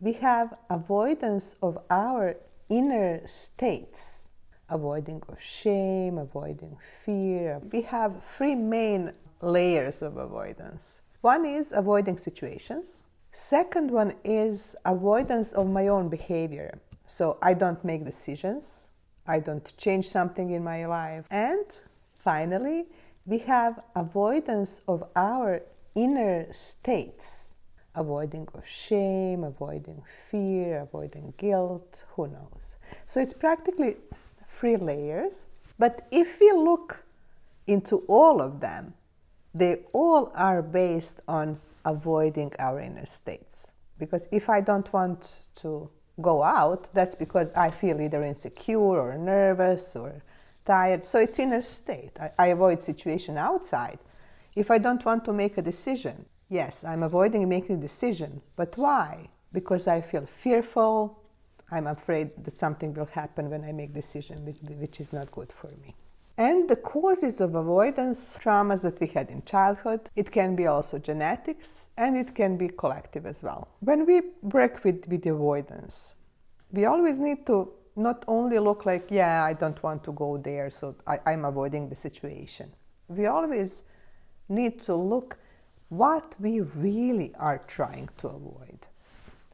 we have avoidance of our inner states, avoiding of shame, avoiding fear. We have three main layers of avoidance. One is avoiding situations. Second one is avoidance of my own behavior. So I don't make decisions, I don't change something in my life. And finally, we have avoidance of our inner states, avoiding of shame, avoiding fear, avoiding guilt, who knows. So it's practically three layers. But if we look into all of them, they all are based on avoiding our inner states. Because if I don't want to go out, that's because I feel either insecure or nervous or tired. So it's inner state. I avoid situation outside. If I don't want to make a decision, yes, I'm avoiding making a decision. But why? Because I feel fearful. I'm afraid that something will happen when I make a decision, which is not good for me. And the causes of avoidance, traumas that we had in childhood, it can be also genetics, and it can be collective as well. When we work with avoidance, we always need to not only look like, yeah, I don't want to go there, so I'm avoiding the situation. We always need to look what we really are trying to avoid.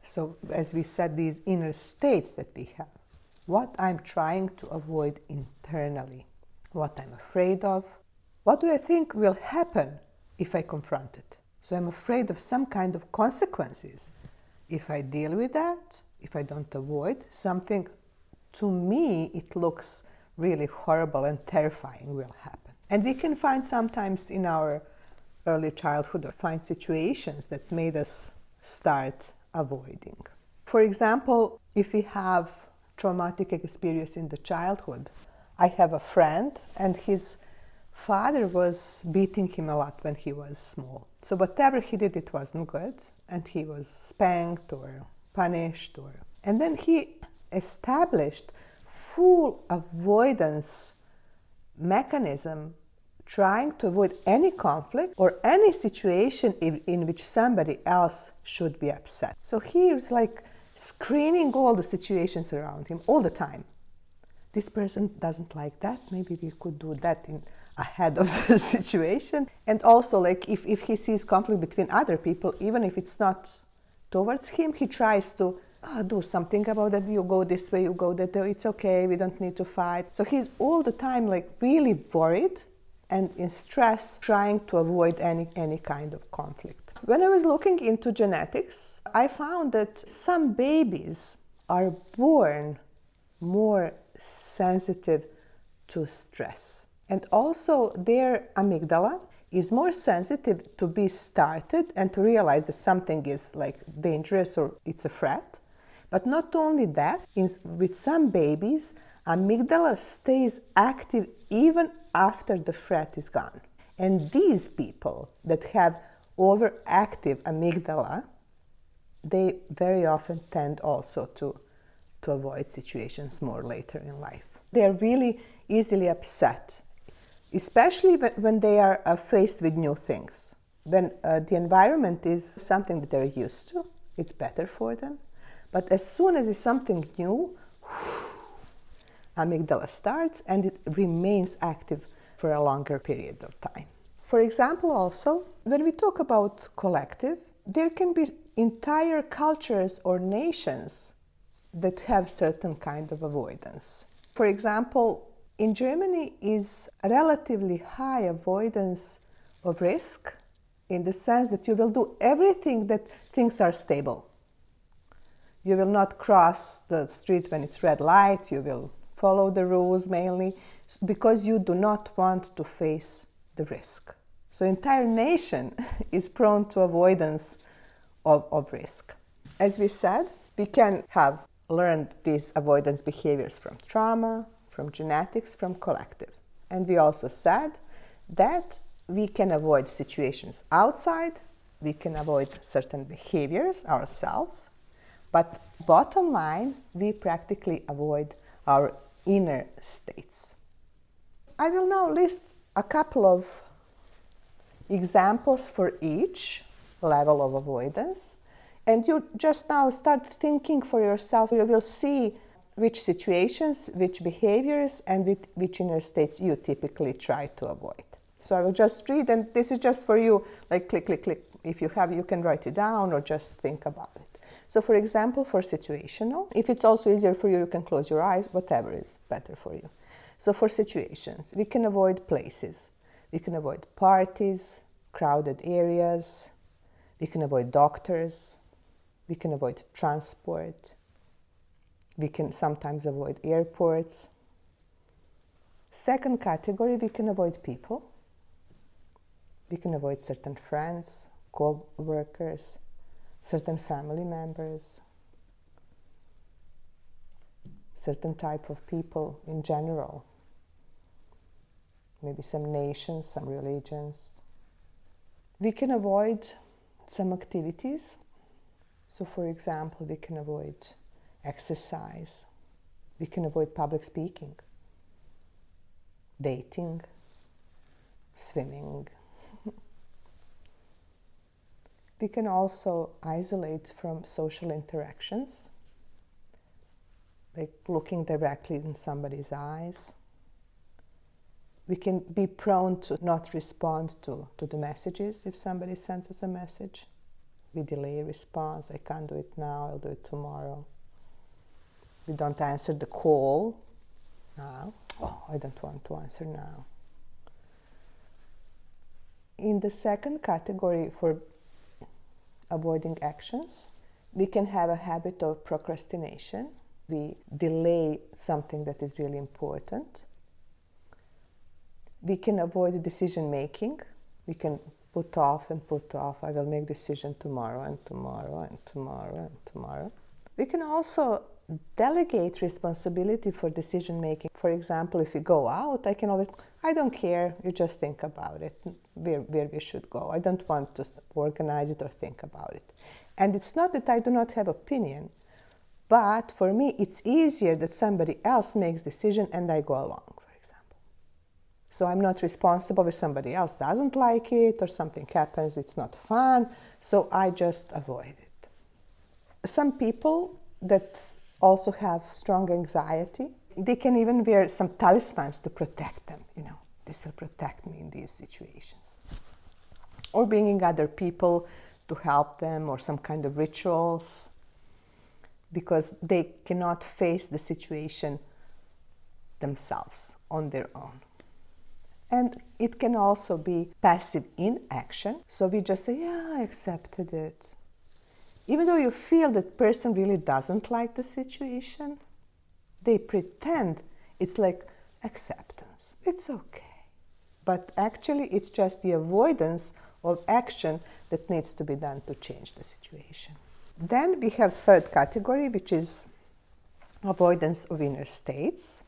So as we said, these inner states that we have, what I'm trying to avoid internally, what I'm afraid of, what do I think will happen if I confront it. So I'm afraid of some kind of consequences. If I deal with that, if I don't avoid something, to me it looks really horrible and terrifying will happen. And we can find sometimes in our early childhood or find situations that made us start avoiding. For example, if we have traumatic experience in the childhood, I have a friend and his father was beating him a lot when he was small. So whatever he did, it wasn't good, and he was spanked or punished. And then he established full avoidance mechanism, trying to avoid any conflict or any situation in which somebody else should be upset. So he was like screening all the situations around him all the time. This person doesn't like that, maybe we could do that ahead of the situation. And also, like if he sees conflict between other people, even if it's not towards him, he tries to do something about it. You go this way, you go that way, it's okay, we don't need to fight. So he's all the time like really worried and in stress, trying to avoid any kind of conflict. When I was looking into genetics, I found that some babies are born more sensitive to stress. And also their amygdala is more sensitive to be started and to realize that something is like dangerous or it's a threat. But not only that, with some babies, amygdala stays active even after the threat is gone. And these people that have overactive amygdala, they very often tend also to avoid situations more later in life. They are really easily upset, especially when they are faced with new things. When the environment is something that they're used to, it's better for them. But as soon as it's something new, amygdala starts and it remains active for a longer period of time. For example, also, when we talk about collective, there can be entire cultures or nations that have certain kind of avoidance. For example, in Germany is a relatively high avoidance of risk in the sense that you will do everything that things are stable. You will not cross the street when it's red light, you will follow the rules mainly because you do not want to face the risk. So entire nation is prone to avoidance of risk. As we said, we can have learned these avoidance behaviors from trauma, from genetics, from collective. And we also said that we can avoid situations outside, we can avoid certain behaviors ourselves, but bottom line, we practically avoid our inner states. I will now list a couple of examples for each level of avoidance. And you just now start thinking for yourself. You will see which situations, which behaviors, and which inner states you typically try to avoid. So I will just read, and this is just for you, like click, click, click. If you have, you can write it down or just think about it. So for example, for situational, if it's also easier for you, you can close your eyes, whatever is better for you. So for situations, we can avoid places. We can avoid parties, crowded areas. We can avoid doctors. We can avoid transport. We can sometimes avoid airports. Second category, we can avoid people. We can avoid certain friends, co-workers, certain family members, certain type of people in general, maybe some nations, some religions. We can avoid some activities. So for example, we can avoid exercise. We can avoid public speaking, dating, swimming. We can also isolate from social interactions, like looking directly in somebody's eyes. We can be prone to not respond to the messages if somebody sends us a message. We delay response. I can't do it now, I'll do it tomorrow. We don't answer the call now. Oh, I don't want to answer now. In the second category, for avoiding actions, we can have a habit of procrastination. We delay something that is really important. We can avoid decision making. We can put off and put off. I will make decision tomorrow and tomorrow and tomorrow and tomorrow. We can also delegate responsibility for decision making. For example, if we go out, I can always, I don't care, you just think about it, where we should go. I don't want to organize it or think about it. And it's not that I do not have opinion, but for me it's easier that somebody else makes decision and I go along, for example. So I'm not responsible if somebody else doesn't like it or something happens, it's not fun, so I just avoid it. Some people that also have strong anxiety, they can even wear some talismans to protect them, this will protect me in these situations. Or bringing other people to help them, or some kind of rituals, because they cannot face the situation themselves on their own. And it can also be passive inaction, so we just say, yeah, I accepted it. Even though you feel that person really doesn't like the situation, they pretend it's like acceptance. It's okay. But actually, it's just the avoidance of action that needs to be done to change the situation. Then we have third category, which is avoidance of inner states.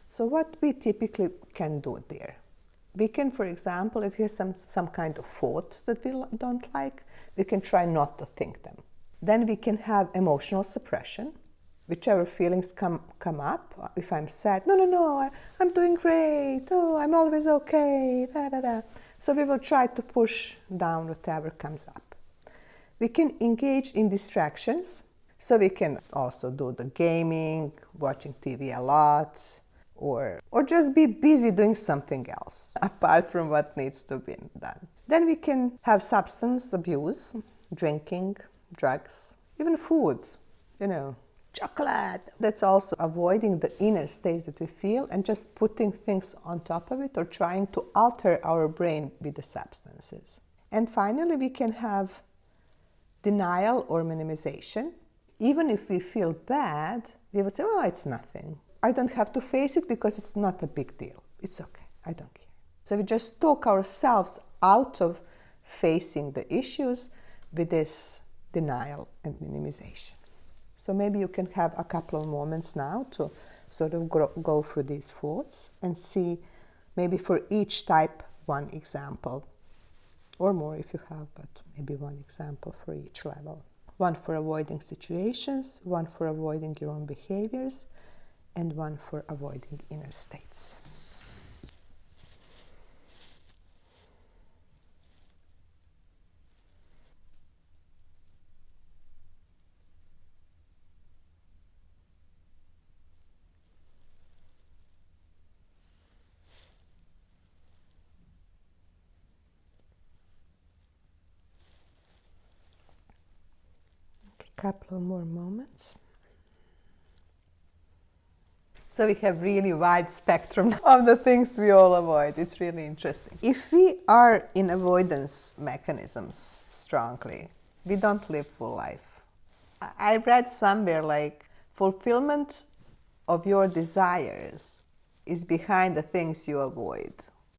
So what we typically can do there? We can, for example, if you have some kind of thoughts that we don't like, we can try not to think them. Then we can have emotional suppression. Whichever feelings come up, if I'm sad, no, I'm doing great, oh, I'm always okay, da, da, da. So we will try to push down whatever comes up. We can engage in distractions. So we can also do the gaming, watching TV a lot, or just be busy doing something else, apart from what needs to be done. Then we can have substance abuse, drinking, drugs, even food, chocolate. That's also avoiding the inner states that we feel and just putting things on top of it or trying to alter our brain with the substances. And finally, we can have denial or minimization. Even if we feel bad, we would say, oh, it's nothing. I don't have to face it because it's not a big deal. It's okay. I don't care. So we just talk ourselves out of facing the issues with this denial and minimization. So maybe you can have a couple of moments now to sort of go through these thoughts and see maybe for each type one example, or more if you have, but maybe one example for each level. One for avoiding situations, one for avoiding your own behaviors, and one for avoiding inner states. Couple more moments. So we have really wide spectrum of the things we all avoid. It's really interesting. If we are in avoidance mechanisms strongly, we don't live full life. I read somewhere like fulfillment of your desires is behind the things you avoid.